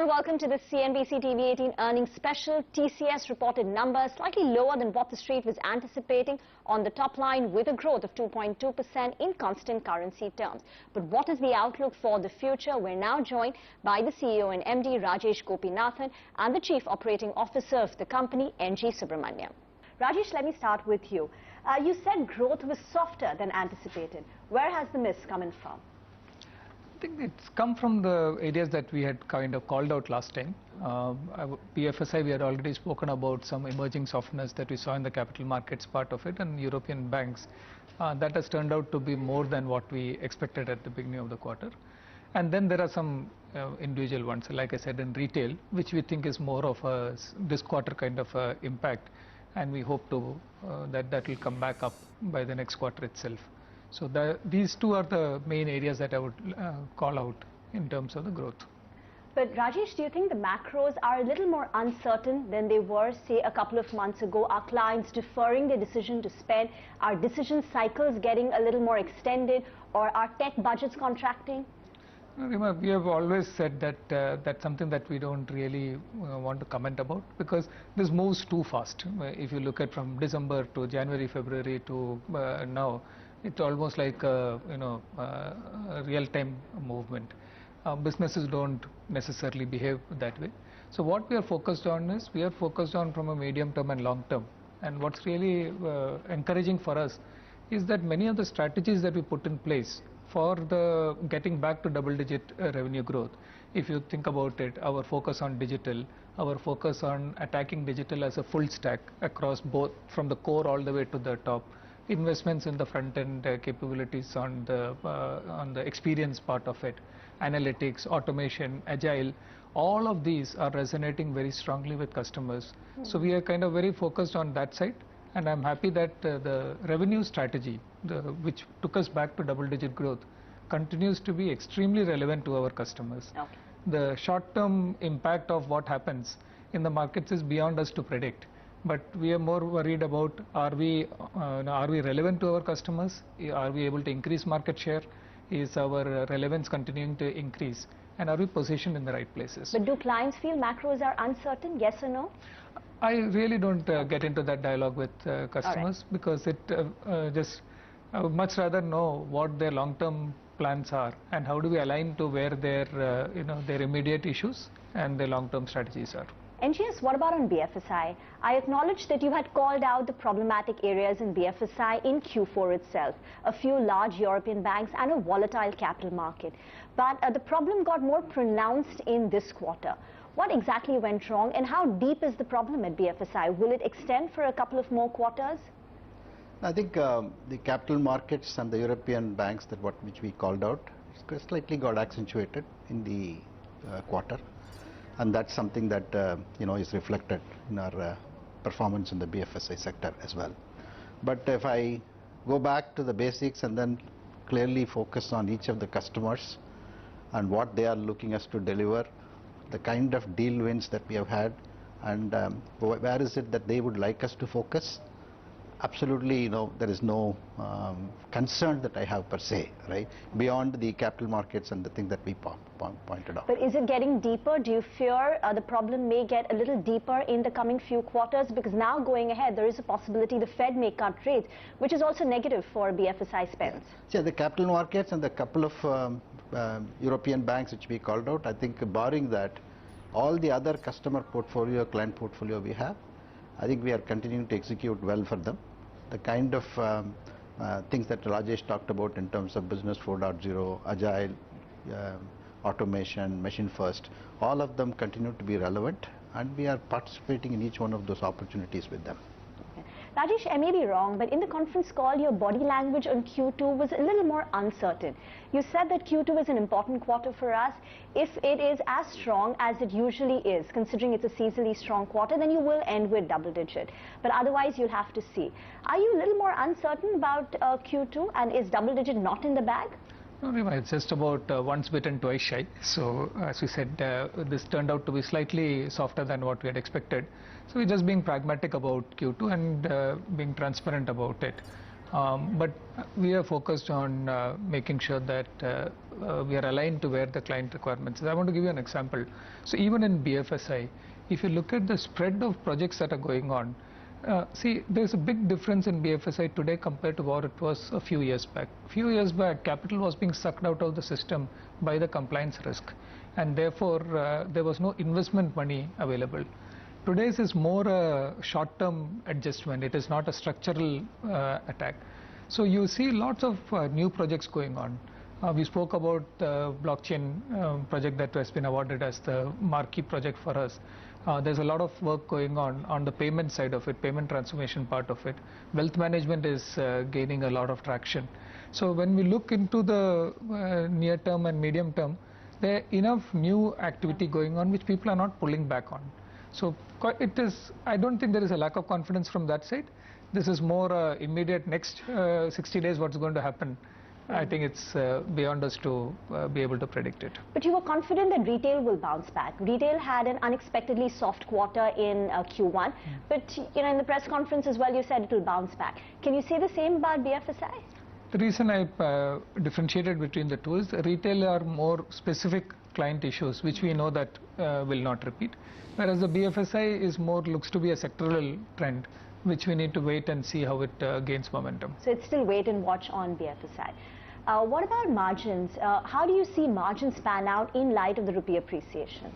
welcome to the CNBC TV 18 earnings special. TCS reported numbers slightly lower than what the street was anticipating on the top line, with a growth of 2.2% in constant currency terms. But what is the outlook for the future? We're now joined by the CEO and MD Rajesh Gopinathan and the Chief Operating Officer of the company, NG Subramanium. Rajesh, let me start with you. You said growth was softer than anticipated. Where has the miss come in from? I think it's come from the areas that we had kind of called out last time. BFSI, we had already spoken about some emerging softness that we saw in the capital markets part of it, and European banks. That has turned out to be more than what we expected at the beginning of the quarter. And then there are some individual ones, like I said, in retail, which we think is more of a this quarter kind of impact, and we hope to that will come back up by the next quarter itself. So these two are the main areas that I would call out in terms of the growth. But Rajesh, do you think the macros are a little more uncertain than they were, say, a couple of months ago? Are clients deferring their decision to spend? Are decision cycles getting a little more extended? Or are tech budgets contracting? Reema, we have always said that that's something that we don't really want to comment about, because this moves too fast. If you look at from December to January, February to now, it's almost like a real-time movement. Businesses don't necessarily behave that way. So what we are focused on is, we are focused on from a medium term and long term. And what's really encouraging for us is that many of the strategies that we put in place for the getting back to double-digit revenue growth, if you think about it, our focus on digital, our focus on attacking digital as a full stack across both from the core all the way to the top, investments in the front-end capabilities on the experience part of it, analytics, automation, agile, all of these are resonating very strongly with customers. So we are kind of very focused on that side, and I'm happy that the revenue strategy, which took us back to double-digit growth, continues to be extremely relevant to our customers. Okay. The short-term impact of what happens in the markets is beyond us to predict. But we are more worried about, are we relevant to our customers? Are we able to increase market share? Is our relevance continuing to increase? And are we positioned in the right places? But do clients feel macros are uncertain, yes or no? I really don't get into that dialogue with customers, because it I would much rather know what their long-term plans are and how do we align to where their their immediate issues and their long-term strategies are. NGS, what about on BFSI? I acknowledge that you had called out the problematic areas in BFSI in Q4 itself, a few large European banks and a volatile capital market. But the problem got more pronounced in this quarter. What exactly went wrong, and how deep is the problem at BFSI? Will it extend for a couple of more quarters? I think the capital markets and the European banks which we called out slightly got accentuated in the quarter. And that's something that is reflected in our performance in the BFSI sector as well. But if I go back to the basics and then clearly focus on each of the customers and what they are looking us to deliver, the kind of deal wins that we have had, and where is it that they would like us to focus, absolutely, there is no concern that I have per se, right, beyond the capital markets and the thing that we pointed out. But is it getting deeper? Do you fear the problem may get a little deeper in the coming few quarters? Because now going ahead, there is a possibility the Fed may cut rates, which is also negative for BFSI spends. Yeah, the capital markets and the couple of European banks which we called out, I think barring that, all the other customer portfolio, client portfolio we have, I think we are continuing to execute well for them. The kind of things that Rajesh talked about in terms of Business 4.0, Agile, automation, machine first, all of them continue to be relevant, and we are participating in each one of those opportunities with them. Rajesh, I may be wrong, but in the conference call, your body language on Q2 was a little more uncertain. You said that Q2 is an important quarter for us. If it is as strong as it usually is, considering it's a seasonally strong quarter, then you will end with double digit. But otherwise, you'll have to see. Are you a little more uncertain about Q2, and is double digit not in the bag? No, Reema, it's just about once bitten, twice shy. So, as we said, this turned out to be slightly softer than what we had expected. So, we're just being pragmatic about Q2 and being transparent about it. But we are focused on making sure that we are aligned to where the client requirements is. I want to give you an example. So even in BFSI, if you look at the spread of projects that are going on, see, there's a big difference in BFSI today compared to what it was a few years back. A few years back, capital was being sucked out of the system by the compliance risk, and therefore there was no investment money available. Today's is more a short-term adjustment. It is not a structural attack. So you see lots of new projects going on. We spoke about the blockchain project that has been awarded as the marquee project for us. There's a lot of work going on the payment side of it, payment transformation part of it. Wealth management is gaining a lot of traction. So when we look into the near term and medium term, there are enough new activity going on which people are not pulling back on. So it is, I don't think there is a lack of confidence from that side. This is more immediate next 60 days what's going to happen. I think it's beyond us to be able to predict it. But you were confident that retail will bounce back. Retail had an unexpectedly soft quarter in Q1, but in the press conference as well, you said it will bounce back. Can you say the same about BFSI? The reason I differentiated between the two is retail are more specific client issues, which we know that will not repeat, whereas the BFSI is more looks to be a sectoral trend, which we need to wait and see how it gains momentum. So it's still wait and watch on BFSI. What about margins? How do you see margins pan out in light of the rupee appreciation?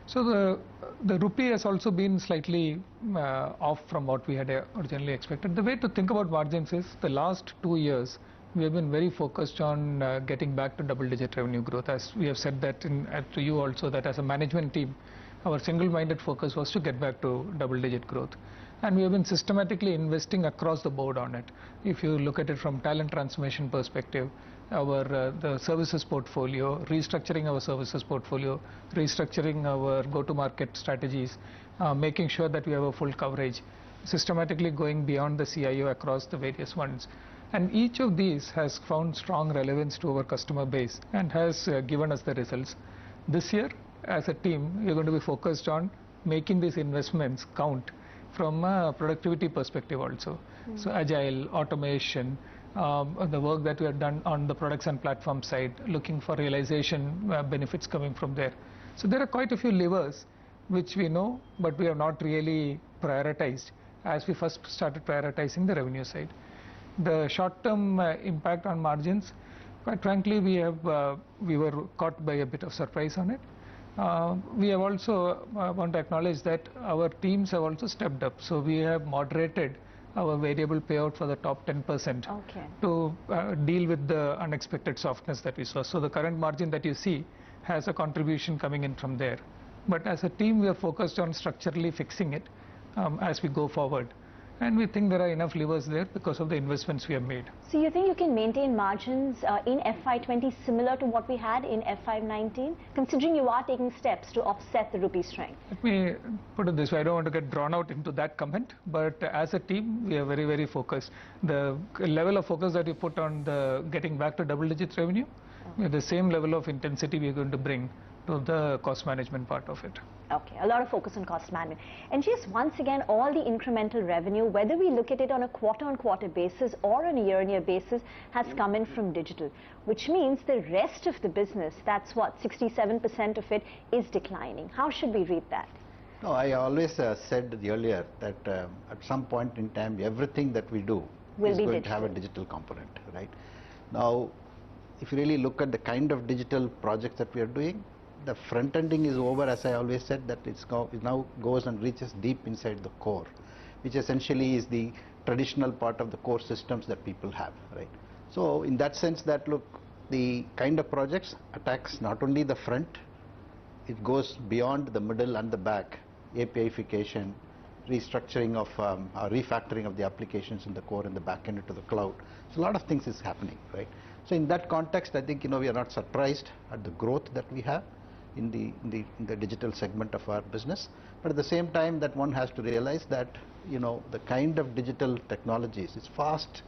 So the rupee has also been slightly off from what we had originally expected. The way to think about margins is the last 2 years we have been very focused on getting back to double-digit revenue growth. As we have said that to you also, that as a management team, our single-minded focus was to get back to double-digit growth. And we have been systematically investing across the board on it. If you look at it from talent transformation perspective, the services portfolio, restructuring our services portfolio, restructuring our go-to-market strategies, making sure that we have a full coverage, systematically going beyond the CIO across the various ones. And each of these has found strong relevance to our customer base and has given us the results. This year, as a team, we are going to be focused on making these investments count from a productivity perspective also. So agile, automation, the work that we have done on the products and platform side, looking for realization benefits coming from there. So there are quite a few levers which we know, but we have not really prioritized as we first started prioritizing the revenue side. The short-term impact on margins, quite frankly, we were caught by a bit of surprise on it. We have also want to acknowledge that our teams have also stepped up. So we have moderated our variable payout for the top 10% to deal with the unexpected softness that we saw. So the current margin that you see has a contribution coming in from there. But as a team, we are focused on structurally fixing it as we go forward. And we think there are enough levers there because of the investments we have made. So you think you can maintain margins in FY20 similar to what we had in FY19, considering you are taking steps to offset the rupee strength? Let me put it this way, I don't want to get drawn out into that comment, but as a team, we are very, very focused. The level of focus that you put on the getting back to double-digit revenue, with the same level of intensity we are going to bring to the cost management part of it. Okay, a lot of focus on cost management. And just once again, all the incremental revenue, whether we look at it on a quarter-on-quarter basis or on a year-on-year basis, has come in from digital, which means the rest of the business, that's what, 67% of it is declining. How should we read that? No, I always said earlier that at some point in time, everything that we do is going to have a digital component, right? Now, if you really look at the kind of digital projects that we are doing, the front ending is over, as I always said, that it now goes and reaches deep inside the core, which essentially is the traditional part of the core systems that people have, right? So in that sense, that look, the kind of projects attacks not only the front, it goes beyond the middle and the back, APIification, restructuring of refactoring of the applications in the core and the back end into the cloud. So a lot of things is happening, right? So in that context, I think we are not surprised at the growth that we have in the digital segment of our business, but at the same time that one has to realize that the kind of digital technologies is fast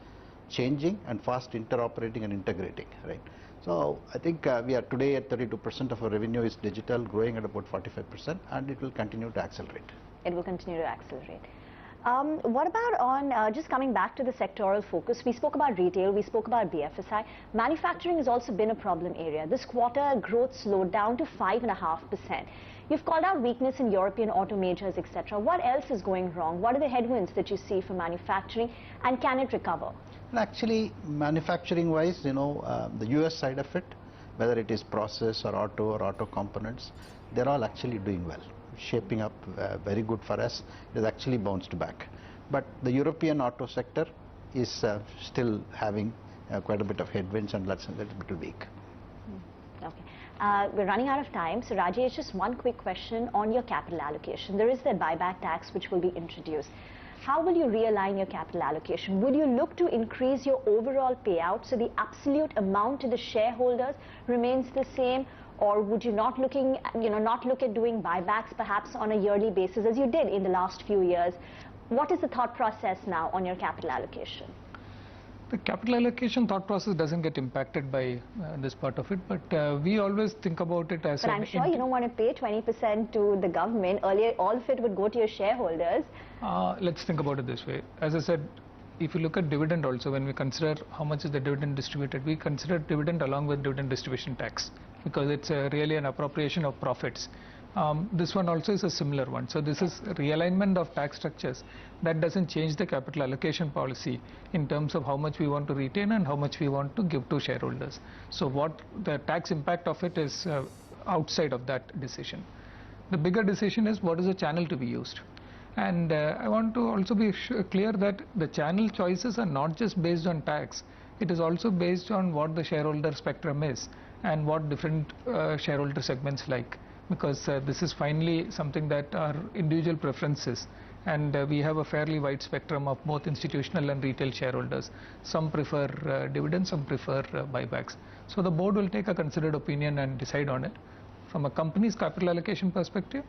changing and fast interoperating and integrating, right? So I think we are today at 32% of our revenue is digital, growing at about 45%, and it will continue to accelerate. It will continue to accelerate. What about on, just coming back to the sectoral focus, we spoke about retail, we spoke about BFSI. Manufacturing has also been a problem area. This quarter, growth slowed down to 5.5%. You've called out weakness in European auto majors, etc. What else is going wrong? What are the headwinds that you see for manufacturing, and can it recover? Well, actually, manufacturing-wise, the US side of it, whether it is process or auto components, they're all actually doing well, shaping up very good for us. It has actually bounced back. But the European auto sector is still having quite a bit of headwinds, and that's a little bit weak. Okay. We're running out of time. So Rajesh, just one quick question on your capital allocation. There is the buyback tax which will be introduced. How will you realign your capital allocation? Would you look to increase your overall payout so the absolute amount to the shareholders remains the same? Or would you not look at doing buybacks perhaps on a yearly basis as you did in the last few years? What is the thought process now on your capital allocation? The capital allocation thought process doesn't get impacted by this part of it, but we always think about it as. But I'm sure you don't want to pay 20% to the government. Earlier, all of it would go to your shareholders. Let's think about it this way. As I said, if you look at dividend also, when we consider how much is the dividend distributed, we consider dividend along with dividend distribution tax, because it's really an appropriation of profits. This one also is a similar one. So this is realignment of tax structures. That doesn't change the capital allocation policy in terms of how much we want to retain and how much we want to give to shareholders. So what the tax impact of it is outside of that decision. The bigger decision is what is the channel to be used. And I want to also be clear that the channel choices are not just based on tax. It is also based on what the shareholder spectrum is and what different shareholder segments like. Because this is finally something that are individual preferences, and we have a fairly wide spectrum of both institutional and retail shareholders. Some prefer dividends, some prefer buybacks. So the board will take a considered opinion and decide on it. From a company's capital allocation perspective,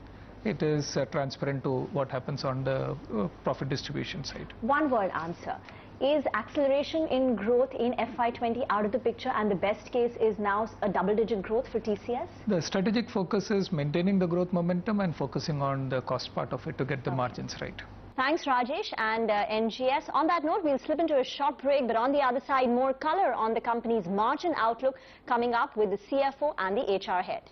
it is transparent to what happens on the profit distribution side. One word answer. Is acceleration in growth in FY20 out of the picture, and the best case is now a double-digit growth for TCS? The strategic focus is maintaining the growth momentum and focusing on the cost part of it to get the margins right. Thanks, Rajesh and NGS. On that note, we'll slip into a short break, but on the other side, more color on the company's margin outlook coming up with the CFO and the HR head.